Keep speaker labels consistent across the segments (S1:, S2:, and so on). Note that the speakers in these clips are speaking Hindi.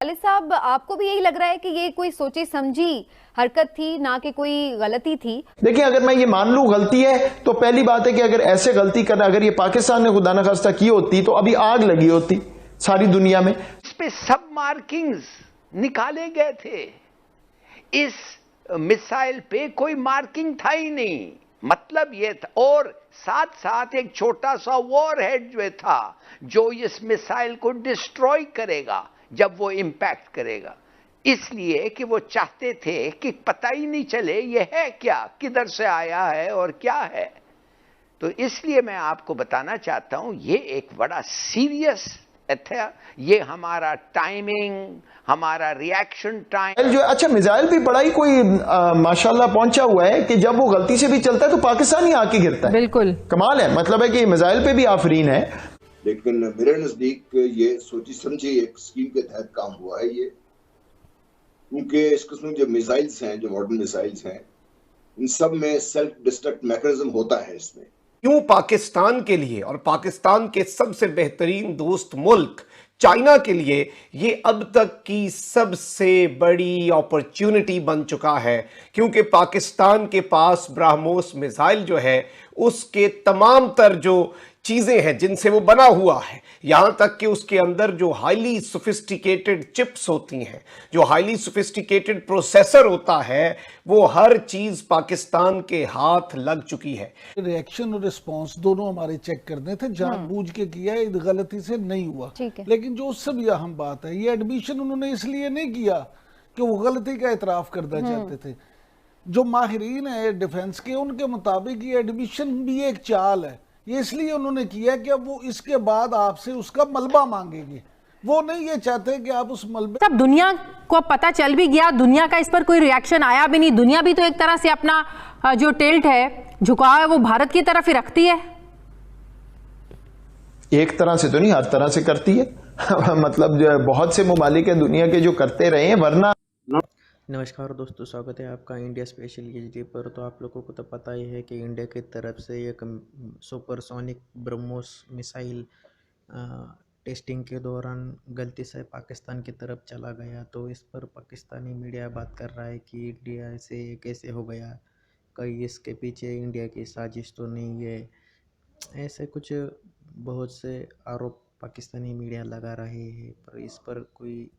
S1: यालिद साहब, आपको भी यही लग रहा है कि ये कोई सोची समझी हरकत थी, ना कि कोई गलती थी?
S2: देखिए, अगर मैं ये मान लूं गलती है तो पहली बात है कि अगर ऐसे गलती करना, अगर ये पाकिस्तान ने खुदा न खास्ता की होती तो अभी आग लगी होती सारी दुनिया में।
S3: इस पे सब मार्किंग्स निकाले गए थे। इस मिसाइल पे कोई मार्किंग था ही नहीं। मतलब ये था, और साथ साथ एक छोटा सा वॉरहेड जो था, जो इस मिसाइल को डिस्ट्रॉय करेगा जब वो इंपैक्ट करेगा, इसलिए कि वो चाहते थे कि पता ही नहीं चले ये है क्या, किधर से आया है और क्या है। तो इसलिए मैं आपको बताना चाहता हूं, ये एक बड़ा सीरियस था। ये हमारा टाइमिंग, हमारा रिएक्शन टाइम
S2: जो अच्छा मिसाइल भी बड़ा ही कोई माशाल्लाह पहुंचा हुआ है कि जब वो गलती से भी चलता है तो पाकिस्तान ही आके गिरता है।
S1: बिल्कुल
S2: कमाल है। मतलब है कि मिसाइल पे भी आफरीन है।
S4: लेकिन मेरे नजदीक ये सोची समझी एक स्कीम के तहत काम हुआ है ये, क्योंकि इस किस्म के जो मिसाइल्स हैं, जो मॉडर्न मिसाइल्स हैं, इन सब में सेल्फ डिस्ट्रक्ट मैकेनिज्म होता है। इसमें
S5: क्यों पाकिस्तान के लिए और पाकिस्तान के सबसे बेहतरीन दोस्त मुल्क चाइना के लिए ये अब तक की सबसे बड़ी अपॉर्चुनिटी बन चुका है, क्योंकि पाकिस्तान के पास ब्रह्मोस मिसाइल जो है उसके तमाम तर जो चीजें हैं जिनसे वो बना हुआ है, यहां तक कि उसके अंदर जो हाईली सोफिस्टिकेटेड चिप्स होती हैं, जो हाईली सोफिस्टिकेटेड प्रोसेसर होता है, वो हर चीज पाकिस्तान के हाथ लग चुकी है।
S6: रिएक्शन और रिस्पांस दोनों हमारे चेक करने थे, जानबूझ के किया है, गलती से नहीं हुआ। लेकिन जो उससे भी अहम बात है, ये एडमिशन उन्होंने इसलिए नहीं किया कि वो गलती का एतराफ करना चाहते थे। जो माहिरीन है डिफेंस के, उनके मुताबिक ये एडमिशन भी एक चाल है। ये इसलिए उन्होंने किया कि अब वो इसके बाद आपसे उसका मलबा मांगेंगे। वो नहीं ये चाहते कि आप उस मलबे।
S7: तब दुनिया को पता चल भी गया, दुनिया का इस पर कोई रिएक्शन आया भी नहीं। दुनिया भी तो एक तरह से अपना जो टिल्ट है, झुकाव है, वो भारत की तरफ ही रखती है।
S2: एक तरह से तो नहीं, हर तरह से करती है। मतलब जो बहुत से ममालिक है दुनिया के जो करते रहे हैं, वरना।
S8: नमस्कार दोस्तों, स्वागत है आपका इंडिया स्पेशल एचडी पर। तो आप लोगों को तो पता ही है कि इंडिया की तरफ से एक सुपरसोनिक ब्रह्मोस मिसाइल टेस्टिंग के दौरान गलती से पाकिस्तान की तरफ चला गया। तो इस पर पाकिस्तानी मीडिया बात कर रहा है कि इंडिया से कैसे हो गया, कहीं इसके पीछे इंडिया की साजिश तो नहीं है। ऐसे कुछ बहुत से आरोप पाकिस्तानी मीडिया लगा रहे हैं, पर इस पर कोई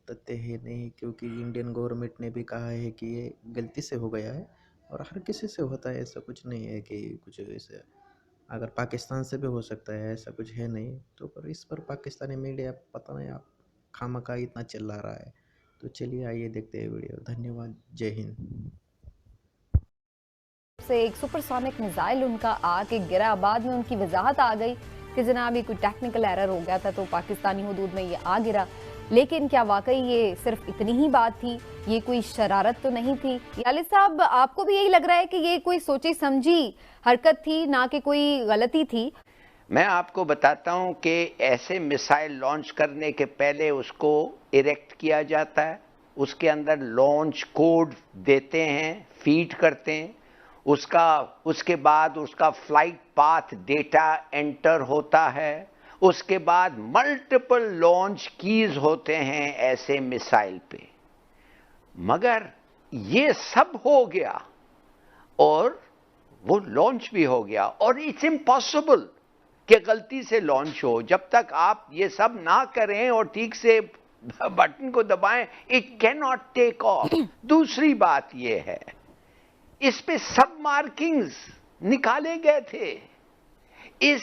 S8: तथ्य है नहीं, क्योंकि इंडियन गवर्नमेंट ने भी कहा है कि ये गलती से हो गया है और हर किसी से होता है। ऐसा कुछ नहीं है कि कुछ ऐसे, अगर पाकिस्तान से भी हो सकता है, ऐसा कुछ है नहीं। तो पर इस पर पाकिस्तानी मीडिया पता नहीं आप खामखा इतना चिल्ला रहा है। तो चलिए आइए देखते हैं वीडियो। धन्यवाद, जय हिंद।
S1: से एक सुपरसोनिक मिसाइल उनका आके गिरा, बाद में उनकी वजाहत आ गई कि जनाब ये कोई टेक्निकल एरर हो गया था, तो पाकिस्तानी हुदूद में ये आ गिरा। लेकिन क्या वाकई ये सिर्फ इतनी ही बात थी? ये कोई शरारत तो नहीं थी? यालिद साहब, आपको भी यही लग रहा है कि ये कोई सोची समझी हरकत थी, ना कि कोई गलती थी?
S3: मैं आपको बताता हूं कि ऐसे मिसाइल लॉन्च करने के पहले उसको इरेक्ट किया जाता है, उसके अंदर लॉन्च कोड देते हैं, फीड करते हैं, उसके बाद उसका फ्लाइट पाथ डेटा एंटर होता है, उसके बाद मल्टीपल लॉन्च कीज होते हैं ऐसे मिसाइल पे। मगर ये सब हो गया और वो लॉन्च भी हो गया, और इट्स इम्पॉसिबल कि गलती से लॉन्च हो जब तक आप ये सब ना करें और ठीक से बटन को दबाएं। It can not take off. दूसरी बात ये है, इस पे सब मार्किंग्स निकाले गए थे। इस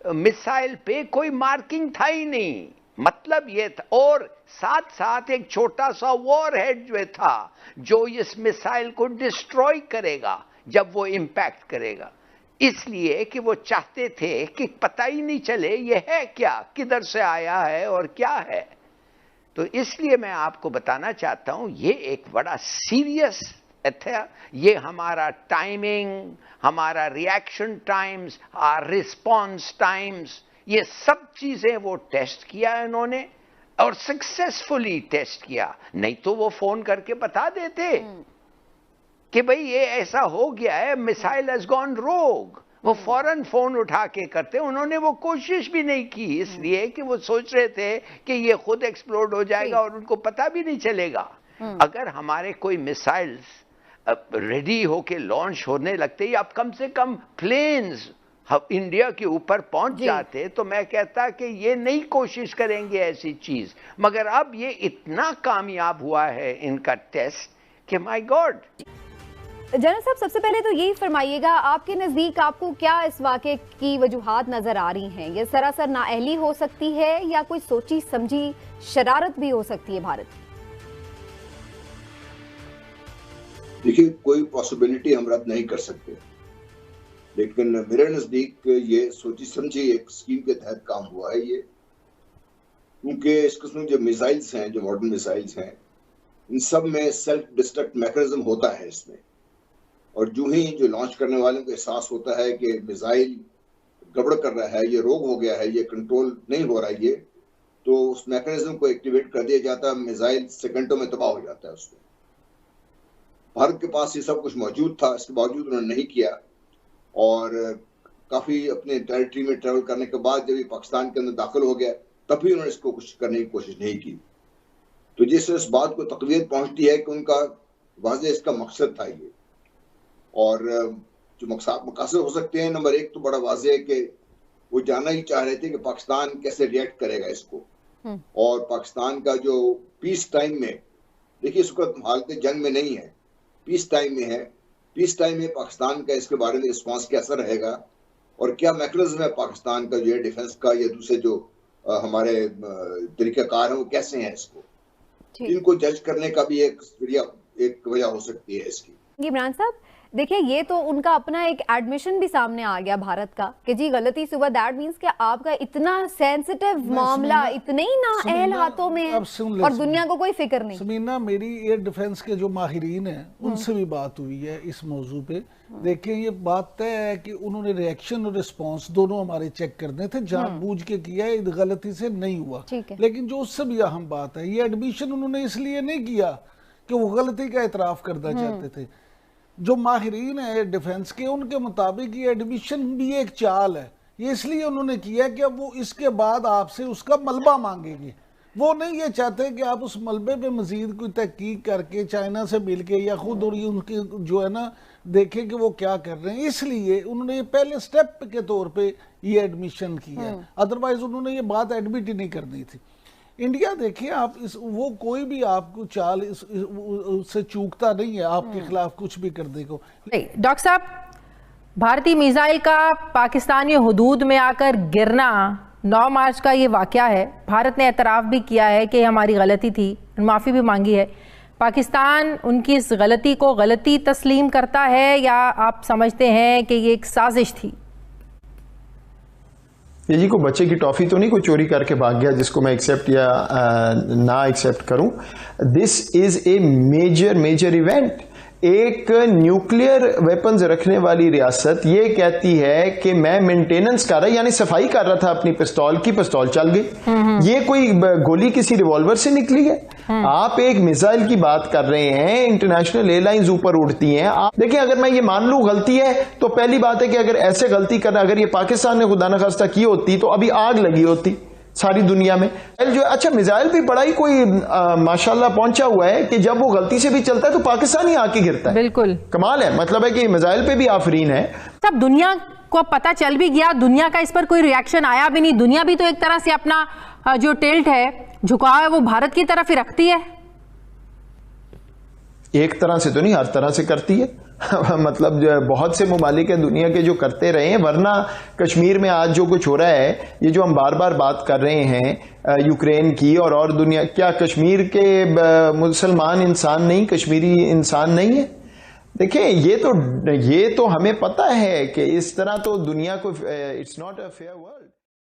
S3: मिसाइल पे कोई मार्किंग था ही नहीं। मतलब ये था, और साथ साथ एक छोटा सा वॉरहेड जो था, जो इस मिसाइल को डिस्ट्रॉय करेगा जब वो इंपैक्ट करेगा, इसलिए कि वो चाहते थे कि पता ही नहीं चले ये है क्या, किधर से आया है और क्या है। तो इसलिए मैं आपको बताना चाहता हूं, ये एक बड़ा सीरियस था। ये हमारा टाइमिंग, हमारा रिएक्शन टाइम्स, रिस्पॉन्स टाइम्स, ये सब चीजें वो टेस्ट किया इन्होंने, और सक्सेसफुली टेस्ट किया। नहीं तो वो फोन करके बता देते कि भाई ये ऐसा हो गया है, मिसाइल हैज गॉन रोग। वो फौरन फोन उठा के करते। उन्होंने वो कोशिश भी नहीं की, इसलिए कि वो सोच रहे थे कि ये खुद एक्सप्लोड हो जाएगा और उनको पता भी नहीं चलेगा। अगर हमारे कोई मिसाइल्स रेडी होके लॉन्च होने लगते या अब कम से कम प्लेन्स इंडिया के ऊपर पहुंच जाते तो मैं कहता कि ये नहीं कोशिश करेंगे ऐसी चीज, मगर अब ये इतना कामयाब हुआ है इनका टेस्ट कि माय गॉड।
S1: जनरल साहब, सबसे पहले तो यही फरमाइएगा, आपके नजदीक आपको क्या इस वाक़े की वजूहात नजर आ रही हैं? ये सरासर नाअहली हो सकती है या कोई सोची समझी शरारत भी हो सकती है भारत की?
S4: देखिए, कोई पॉसिबिलिटी हम रद्द नहीं कर सकते, लेकिन मेरे नजदीक ये सोची समझी एक स्कीम के तहत काम हुआ है ये, क्योंकि इस किस्म जो मिसाइल्स हैं, जो मॉडर्न मिसाइल्स हैं, इन सब में सेल्फ डिस्ट्रक्ट मैकेनिज्म होता है इसमें। और जो ही जो लॉन्च करने वालों को एहसास होता है कि मिसाइल गड़बड़ कर रहा है, ये रोग हो गया है, ये कंट्रोल नहीं हो रहा है ये, तो उस मैकेनिज्म को एक्टिवेट कर दिया जाता है, मिसाइल सेकंडों में तबाह हो जाता है उसमें। भारत के पास ये सब कुछ मौजूद था, इसके बावजूद उन्होंने नहीं किया और काफी अपने टेरिटरी में ट्रेवल करने के बाद जब ये पाकिस्तान के अंदर दाखिल हो गया तब भी उन्होंने इसको कुछ करने की कोशिश नहीं की। तो जिससे इस बात को तक़वियत पहुंचती है कि उनका वाज़ेह इसका मकसद था ये। और जो मकसद हो सकते हैं, नंबर एक तो बड़ा वाज़ेह है कि वो जानना ही चाह रहे थे कि पाकिस्तान कैसे रिएक्ट करेगा इसको। और पाकिस्तान का जो पीस टाइम में, देखिए इस वक्त हालत जंग में नहीं है, पीस टाइम में है। पीस टाइम में पाकिस्तान का इसके बारे में रिस्पांस कैसा रहेगा और क्या मैकेनिज्म है पाकिस्तान का जो है डिफेंस का या दूसरे जो हमारे तरीक़ाकार हैं वो कैसे हैं, इसको इनको जज करने का भी एक वजह हो सकती है इसकी।
S1: इमरान साहब, देखिए ये तो उनका अपना एक एडमिशन भी सामने आ गया भारत का कि जी गलती से हुआ। दैट मींस कि आपका इतना सेंसिटिव मामला इतने ही नाअहल हाथों में है और दुनिया को कोई फिक्र नहीं।
S6: समीना, मेरी एयर डिफेंस के जो माहिरीन हैं उनसे भी बात हुई है इस मौजू पे। देखिए, ये बात तय है कि उन्होंने रिएक्शन और रिस्पॉन्स दोनों हमारे चेक करने थे, जानबूझ के किया है, गलती से नहीं हुआ। लेकिन जो उससे भी अहम बात है, ये एडमिशन उन्होंने इसलिए नहीं किया कि वो गलती का एतराफ करना चाहते थे। जो माहिरीन है डिफेंस के, उनके मुताबिक ये एडमिशन भी एक चाल है। ये इसलिए उन्होंने किया कि अब वो इसके बाद आपसे उसका मलबा मांगेंगे। वो नहीं ये चाहते कि आप उस मलबे पे मजीद कोई तहकीक करके चाइना से मिल के या खुद और उनके जो है ना देखें कि वो क्या कर रहे हैं। इसलिए उन्होंने पहले स्टेप के तौर पे ये एडमिशन किया, अदरवाइज उन्होंने ये बात एडमिट ही नहीं करनी थी। इंडिया देखिए, आप वो कोई भी आपको चाल उससे चूकता नहीं है आपके खिलाफ कुछ भी करने को।
S7: डॉक्टर साहब, भारतीय मिसाइल का पाकिस्तानी हुदूद में आकर गिरना 9 मार्च का ये वाकया है। भारत ने एतराफ़ भी किया है कि हमारी गलती थी, माफ़ी भी मांगी है। पाकिस्तान उनकी इस गलती को गलती तस्लीम करता है या आप समझते हैं कि ये एक साजिश थी?
S2: ये जी को बच्चे की टॉफी तो नहीं कोई चोरी करके भाग गया जिसको मैं एक्सेप्ट या ना एक्सेप्ट करूं। This is a major event. एक न्यूक्लियर वेपन्स रखने वाली रियासत ये कहती है कि मैं मेंटेनेंस कर रहा, यानी सफाई कर रहा था अपनी पिस्तौल की, पिस्तौल चल गई। ये कोई गोली किसी रिवॉल्वर से निकली है? आप एक मिसाइल की बात कर रहे हैं, इंटरनेशनल एयरलाइंस ऊपर उड़ती हैं। आप देखिए, अगर मैं ये मान लूं गलती है तो पहली बात है कि अगर ऐसे गलती करना, अगर ये पाकिस्तान ने खुदा न खास्ता की होती तो अभी आग लगी होती सारी दुनिया में। जो अच्छा मिसाइल भी बड़ा ही कोई माशाल्लाह पहुंचा हुआ है कि जब वो गलती से भी चलता है तो पाकिस्तान ही आके गिरता है।
S7: बिल्कुल
S2: कमाल है, मतलब है कि मिसाइल पे भी आफरीन है।
S7: तब दुनिया को पता चल भी गया, दुनिया का इस पर कोई रिएक्शन आया भी नहीं। दुनिया भी तो एक तरह से अपना जो टिल्ट है, झुकाव है, वो भारत की तरफ ही रखती है।
S2: एक तरह से तो नहीं, हर तरह से करती है। मतलब बहुत से मुमालिक है दुनिया के जो करते रहे हैं, वरना कश्मीर में आज जो कुछ हो रहा है, ये जो हम बार बार बात कर रहे हैं यूक्रेन की और दुनिया, क्या कश्मीर के मुसलमान इंसान नहीं, कश्मीरी इंसान नहीं है? देखिए, ये तो हमें पता है कि इस तरह तो दुनिया को, it's not a fair world.